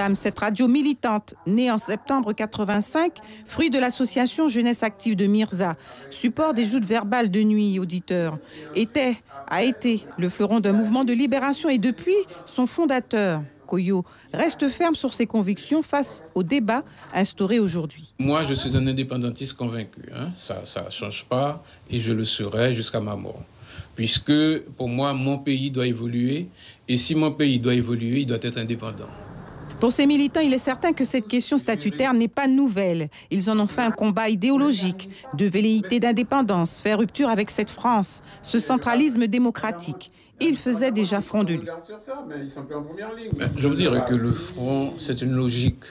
FM, cette radio militante née en septembre 85, fruit de l'association Jeunesse Active de Mirza, support des joutes verbales de nuit, auditeurs, a été le fleuron d'un mouvement de libération et depuis son fondateur, Koyo, reste ferme sur ses convictions face au débat instauré aujourd'hui. Moi, je suis un indépendantiste convaincu. Ça ne change pas et je le serai jusqu'à ma mort. Puisque, pour moi, mon pays doit évoluer. Et si mon pays doit évoluer, il doit être indépendant. Pour ces militants, il est certain que cette question statutaire n'est pas nouvelle. Ils en ont fait un combat idéologique, de velléité d'indépendance, faire rupture avec cette France, ce centralisme démocratique. Ils faisaient déjà front de lui. Je vous dirais que le front, c'est une logique.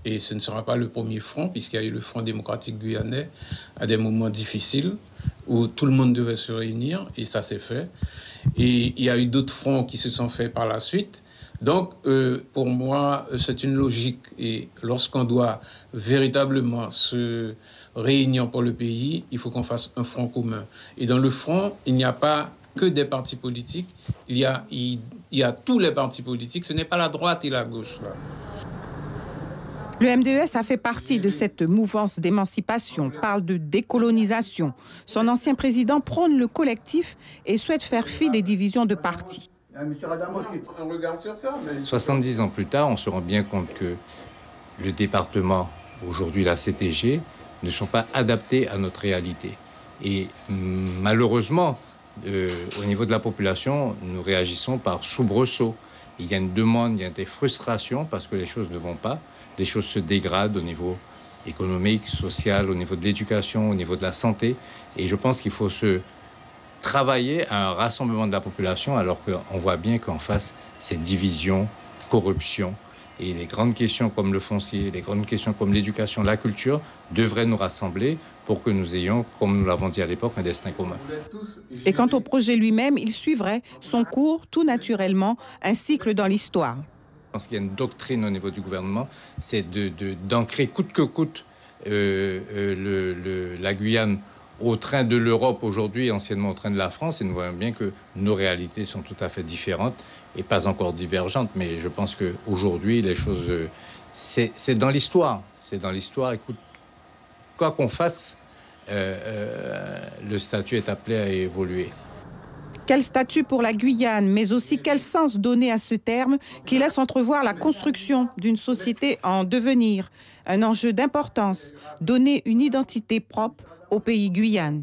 Et ce ne sera pas le premier front, puisqu'il y a eu le Front démocratique guyanais à des moments difficiles où tout le monde devait se réunir, et ça s'est fait. Et il y a eu d'autres fronts qui se sont faits par la suite. Donc, pour moi, c'est une logique. Et lorsqu'on doit véritablement se réunir pour le pays, il faut qu'on fasse un front commun. Et dans le front, il n'y a pas que des partis politiques. Il y a tous les partis politiques. Ce n'est pas la droite et la gauche, là. Le MDES a fait partie de cette mouvance d'émancipation, parle de décolonisation. Son ancien président prône le collectif et souhaite faire fi des divisions de partis. 70 ans plus tard, on se rend bien compte que le département, aujourd'hui la CTG, ne sont pas adaptés à notre réalité. Et malheureusement, au niveau de la population, nous réagissons par soubresaut. Il y a une demande, il y a des frustrations parce que les choses ne vont pas. Les choses se dégradent au niveau économique, social, au niveau de l'éducation, au niveau de la santé. Et je pense qu'il faut se travailler à un rassemblement de la population alors qu'on voit bien qu'en face, c'est division, corruption. Et les grandes questions comme le foncier, les grandes questions comme l'éducation, la culture devraient nous rassembler pour que nous ayons, comme nous l'avons dit à l'époque, un destin commun. Et quant au projet lui-même, il suivrait son cours tout naturellement, un cycle dans l'histoire. Je pense qu'il y a une doctrine au niveau du gouvernement, c'est d'ancrer coûte que coûte la Guyane au train de l'Europe aujourd'hui, anciennement au train de la France. Et nous voyons bien que nos réalités sont tout à fait différentes et pas encore divergentes. Mais je pense qu'aujourd'hui, les choses, c'est dans l'histoire. C'est dans l'histoire. Écoute, quoi qu'on fasse, le statut est appelé à évoluer. Quel statut pour la Guyane, mais aussi quel sens donner à ce terme qui laisse entrevoir la construction d'une société en devenir. Un enjeu d'importance, donner une identité propre au pays Guyane.